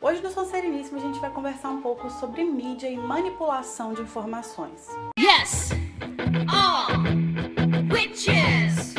Hoje no Sonsereníssimo a gente vai conversar um pouco sobre mídia e manipulação de informações. Yes! All witches!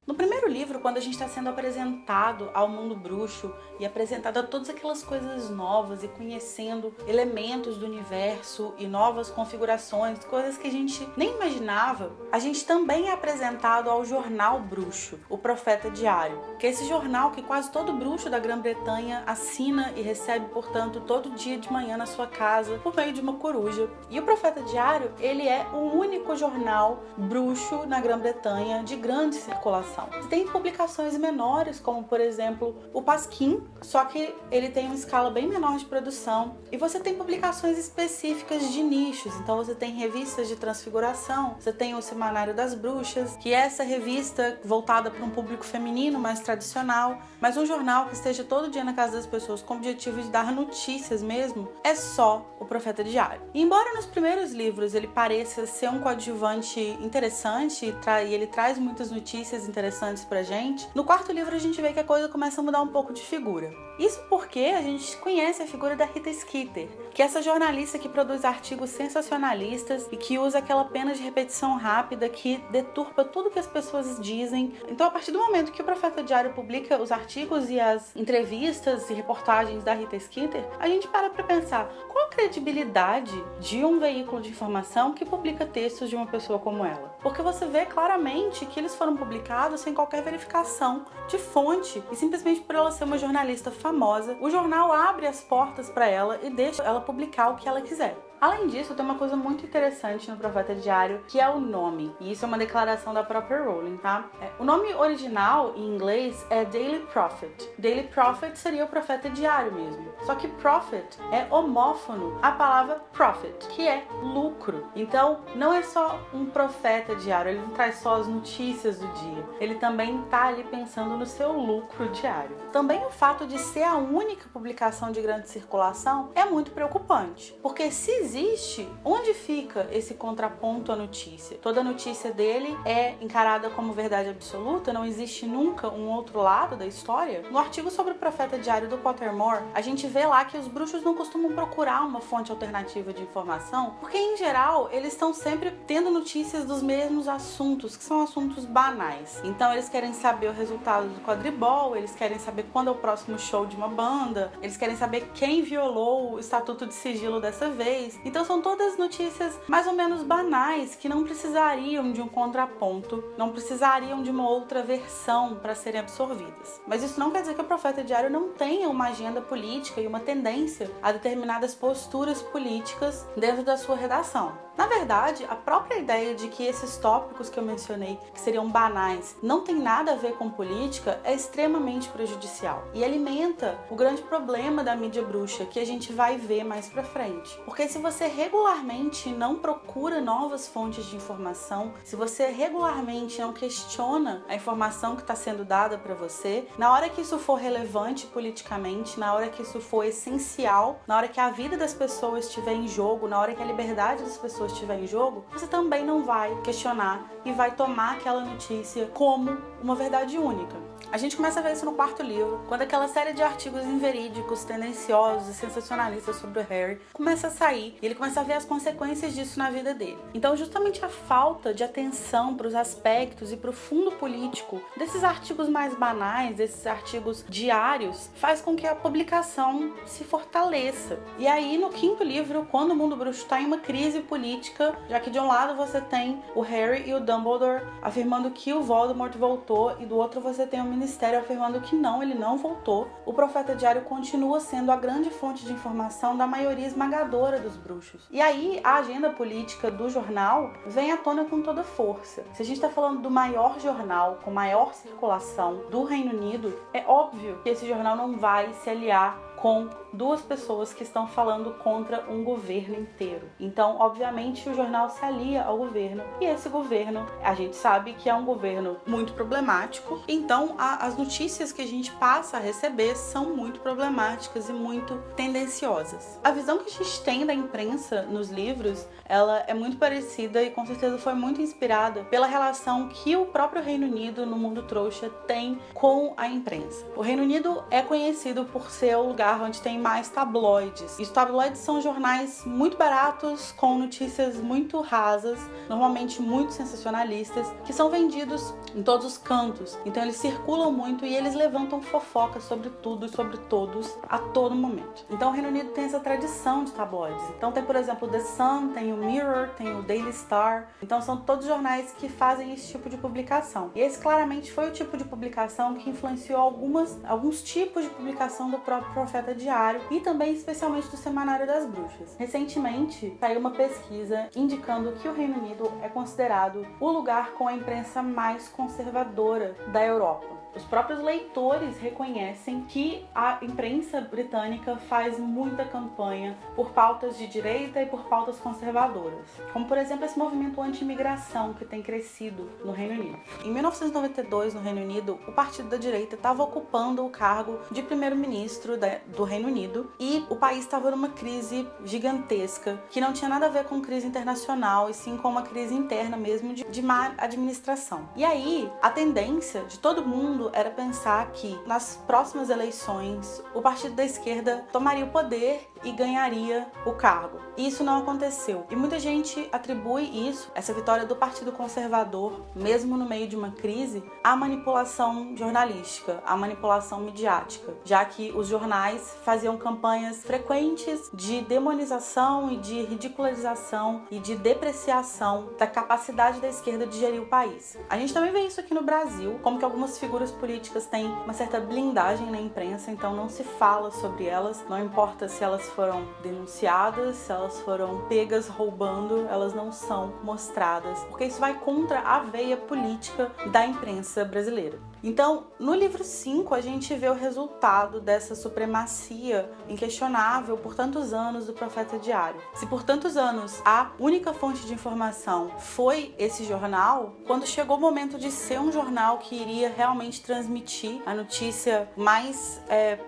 No primeiro livro, quando a gente está sendo apresentado ao mundo bruxo e apresentado a todas aquelas coisas novas e conhecendo elementos do universo e novas configurações, coisas que a gente nem imaginava, a gente também é apresentado ao jornal bruxo, o Profeta Diário, que é esse jornal que quase todo bruxo da Grã-Bretanha assina e recebe, portanto, todo dia de manhã na sua casa por meio de uma coruja. E o Profeta Diário, ele é o único jornal bruxo na Grã-Bretanha de grande circulação. Tem publicações menores, como por exemplo o Pasquim, só que ele tem uma escala bem menor de produção. E você tem publicações específicas de nichos, então você tem revistas de transfiguração, você tem o Semanário das Bruxas, que é essa revista voltada para um público feminino mais tradicional, mas um jornal que esteja todo dia na casa das pessoas com o objetivo de dar notícias mesmo, é só o Profeta Diário. E embora nos primeiros livros ele pareça ser um coadjuvante interessante e ele traz muitas notícias interessantes pra gente, no quarto livro a gente vê que a coisa começa a mudar um pouco de figura. Isso porque a gente conhece a figura da Rita Skeeter, que é essa jornalista que produz artigos sensacionalistas e que usa aquela pena de repetição rápida que deturpa tudo que as pessoas dizem. Então, a partir do momento que o Profeta Diário publica os artigos e as entrevistas e reportagens da Rita Skeeter, a gente para pensar qual a credibilidade de um veículo de informação que publica textos de uma pessoa como ela. Porque você vê claramente que eles foram publicados sem qualquer verificação de fonte e simplesmente por ela ser uma jornalista famosa, o jornal abre as portas para ela e deixa ela publicar o que ela quiser. Além disso, tem uma coisa muito interessante no Profeta Diário, que é o nome. E isso é uma declaração da própria Rowling, tá? O nome original, em inglês, é Daily Prophet. Daily Prophet seria o Profeta Diário mesmo. Só que Prophet é homófono à palavra Profit, que é lucro. Então, não é só um profeta diário, ele não traz só as notícias do dia. Ele também tá ali pensando no seu lucro diário. Também o fato de ser a única publicação de grande circulação é muito preocupante. Porque se existe, onde fica esse contraponto à notícia? Toda notícia dele é encarada como verdade absoluta, não existe nunca um outro lado da história? No artigo sobre o Profeta Diário do Pottermore, a gente vê lá que os bruxos não costumam procurar uma fonte alternativa de informação, porque em geral eles estão sempre tendo notícias dos mesmos assuntos, que são assuntos banais. Então eles querem saber o resultado do quadribol, eles querem saber quando é o próximo show de uma banda, eles querem saber quem violou o Estatuto de Sigilo dessa vez. Então são todas notícias mais ou menos banais que não precisariam de um contraponto, não precisariam de uma outra versão para serem absorvidas. Mas isso não quer dizer que o Profeta Diário não tenha uma agenda política e uma tendência a determinadas posturas políticas dentro da sua redação. Na verdade, a própria ideia de que esses tópicos que eu mencionei, que seriam banais, não tem nada a ver com política, é extremamente prejudicial e alimenta o grande problema da mídia bruxa, que a gente vai ver mais pra frente. Porque se você regularmente não procura novas fontes de informação, se você regularmente não questiona a informação que está sendo dada para você, na hora que isso for relevante politicamente, na hora que isso for essencial, na hora que a vida das pessoas estiver em jogo, na hora que a liberdade das pessoas estiver em jogo, você também não vai questionar e vai tomar aquela notícia como uma verdade única. A gente começa a ver isso no quarto livro, quando aquela série de artigos inverídicos, tendenciosos e sensacionalistas sobre o Harry começa a sair e ele começa a ver as consequências disso na vida dele. Então, justamente a falta de atenção para os aspectos e para o fundo político desses artigos mais banais, desses artigos diários, faz com que a publicação se fortaleça. E aí, no quinto livro, quando o mundo bruxo está em uma crise política, já que de um lado você tem o Harry e o Dumbledore afirmando que o Voldemort voltou e do outro você tem o Ministério afirmando que não, ele não voltou, o Profeta Diário continua sendo a grande fonte de informação da maioria esmagadora dos bruxos. E aí a agenda política do jornal vem à tona com toda força. Se a gente está falando do maior jornal com maior circulação do Reino Unido, é óbvio que esse jornal não vai se aliar com duas pessoas que estão falando contra um governo inteiro. Então, obviamente, o jornal se alia ao governo, e esse governo, a gente sabe que é um governo muito problemático, então as notícias que a gente passa a receber são muito problemáticas e muito tendenciosas. A visão que a gente tem da imprensa nos livros, ela é muito parecida e com certeza foi muito inspirada pela relação que o próprio Reino Unido no mundo trouxa tem com a imprensa. O Reino Unido é conhecido por ser o lugar onde tem mais tabloides. E os tabloides são jornais muito baratos, com notícias muito rasas, normalmente muito sensacionalistas, que são vendidos em todos os cantos. Então eles circulam muito e eles levantam fofocas sobre tudo e sobre todos a todo momento. Então o Reino Unido tem essa tradição de tabloides. Então tem, por exemplo, o The Sun, tem o Mirror, tem o Daily Star. Então são todos jornais que fazem esse tipo de publicação. E esse claramente foi o tipo de publicação que influenciou alguns tipos de publicação do próprio Profeta Diário e também especialmente do Semanário das Bruxas. Recentemente saiu uma pesquisa indicando que o Reino Unido é considerado o lugar com a imprensa mais conservadora da Europa. Os próprios leitores reconhecem que a imprensa britânica faz muita campanha por pautas de direita e por pautas conservadoras, como por exemplo esse movimento anti-imigração que tem crescido no Reino Unido. Em 1992, no Reino Unido, o partido da direita estava ocupando o cargo de primeiro-ministro do Reino Unido e o país estava numa crise gigantesca que não tinha nada a ver com crise internacional e sim com uma crise interna mesmo de má administração. E aí, a tendência de todo mundo era pensar que nas próximas eleições o partido da esquerda tomaria o poder e ganharia o cargo. E isso não aconteceu. E muita gente atribui isso, essa vitória do Partido Conservador, mesmo no meio de uma crise, à manipulação jornalística, à manipulação midiática, já que os jornais faziam campanhas frequentes de demonização e de ridicularização e de depreciação da capacidade da esquerda de gerir o país. A gente também vê isso aqui no Brasil, como que algumas figuras políticas têm uma certa blindagem na imprensa, então não se fala sobre elas, não importa se elas foram denunciadas, se elas foram pegas roubando, elas não são mostradas, porque isso vai contra a veia política da imprensa brasileira. Então, no livro 5, a gente vê o resultado dessa supremacia inquestionável por tantos anos do Profeta Diário. Se por tantos anos a única fonte de informação foi esse jornal, quando chegou o momento de ser um jornal que iria realmente transmitir a notícia mais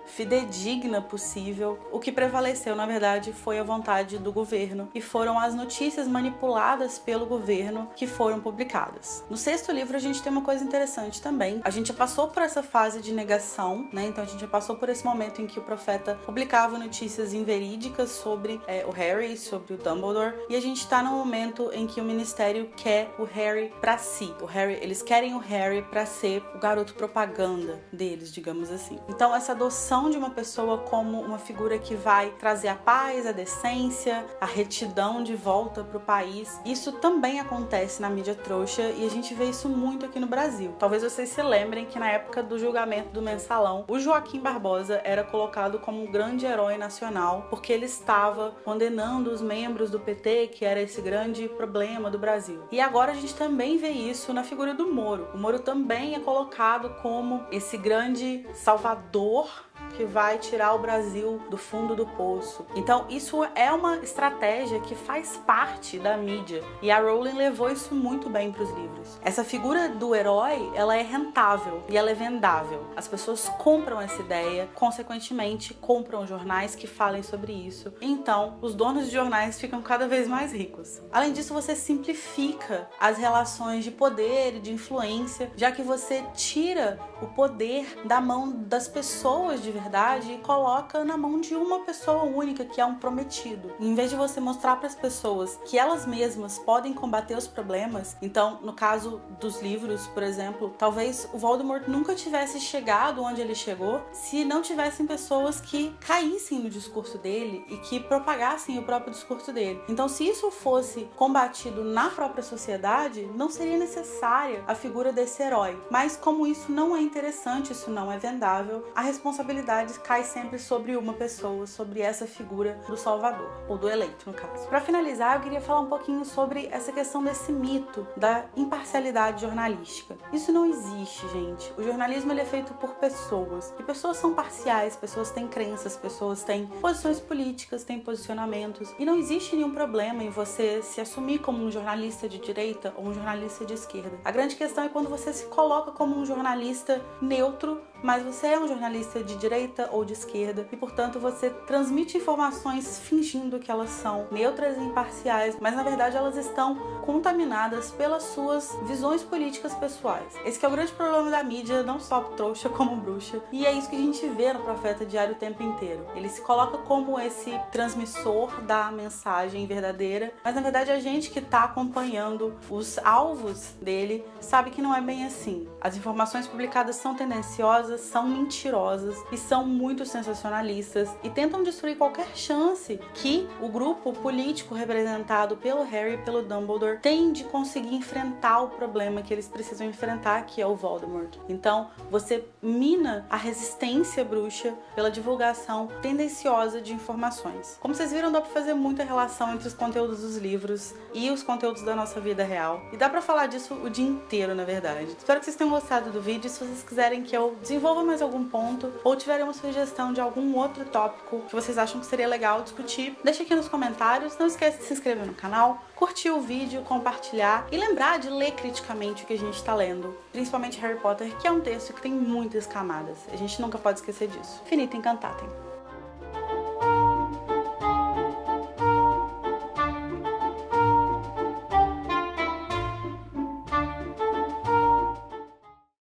fidedigna possível, o que prevaleceu, na verdade, foi a vontade do governo e foram as notícias manipuladas pelo governo que foram publicadas. No 6º livro, a gente tem uma coisa interessante também. A gente já passou por essa fase de negação, né? Então a gente já passou por esse momento em que o profeta publicava notícias inverídicas sobre o Harry, sobre o Dumbledore, e a gente tá no momento em que o ministério quer o Harry pra si. Eles querem o Harry pra ser o garoto propaganda deles, digamos assim. Então essa adoção de uma pessoa como uma figura que vai trazer a paz, a decência, a retidão de volta pro país, isso também acontece na mídia trouxa e a gente vê isso muito aqui no Brasil. Talvez vocês se lembrem que na época do julgamento do Mensalão, o Joaquim Barbosa era colocado como um grande herói nacional porque ele estava condenando os membros do PT, que era esse grande problema do Brasil. E agora a gente também vê isso na figura do Moro. O Moro também é colocado como esse grande salvador que vai tirar o Brasil do fundo do poço. Então isso é uma estratégia que faz parte da mídia e a Rowling levou isso muito bem para os livros. Essa figura do herói, ela é rentável e ela é vendável. As pessoas compram essa ideia, consequentemente compram jornais que falem sobre isso. Então os donos de jornais ficam cada vez mais ricos. Além disso, você simplifica as relações de poder e de influência, já que você tira o poder da mão das pessoas de verdade e coloca na mão de uma pessoa única, que é um prometido. Em vez de você mostrar para as pessoas que elas mesmas podem combater os problemas, então, no caso dos livros, por exemplo, talvez o Voldemort nunca tivesse chegado onde ele chegou se não tivessem pessoas que caíssem no discurso dele e que propagassem o próprio discurso dele. Então, se isso fosse combatido na própria sociedade, não seria necessária a figura desse herói. Mas como isso não é interessante, isso não é vendável, a responsabilidade responsabilidade cai sempre sobre uma pessoa, sobre essa figura do Salvador, ou do eleito, no caso. Para finalizar, eu queria falar um pouquinho sobre essa questão desse mito da imparcialidade jornalística. Isso não existe, gente. O jornalismo ele é feito por pessoas, e pessoas são parciais, pessoas têm crenças, pessoas têm posições políticas, têm posicionamentos, e não existe nenhum problema em você se assumir como um jornalista de direita ou um jornalista de esquerda. A grande questão é quando você se coloca como um jornalista neutro, mas você é um jornalista de direita ou de esquerda e, portanto, você transmite informações fingindo que elas são neutras e imparciais, mas na verdade elas estão contaminadas pelas suas visões políticas pessoais. Esse que é o grande problema da mídia, não só trouxa como bruxa, e é isso que a gente vê no Profeta Diário o tempo inteiro. Ele se coloca como esse transmissor da mensagem verdadeira, mas na verdade a gente que está acompanhando os alvos dele sabe que não é bem assim. As informações publicadas são tendenciosas, são mentirosas e são muito sensacionalistas e tentam destruir qualquer chance que o grupo político representado pelo Harry e pelo Dumbledore tem de conseguir enfrentar o problema que eles precisam enfrentar, que é o Voldemort. Então, você mina a resistência bruxa pela divulgação tendenciosa de informações. Como vocês viram, dá pra fazer muita relação entre os conteúdos dos livros e os conteúdos da nossa vida real. E dá pra falar disso o dia inteiro, na verdade. Espero que vocês tenham gostado do vídeo. Se vocês quiserem que eu desenvolva mais algum ponto ou tiverem uma sugestão de algum outro tópico que vocês acham que seria legal discutir, deixa aqui nos comentários. Não esquece de se inscrever no canal, curtir o vídeo, compartilhar e lembrar de ler criticamente o que a gente está lendo, principalmente Harry Potter, que é um texto que tem muitas camadas. A gente nunca pode esquecer disso. Finita Incantatem.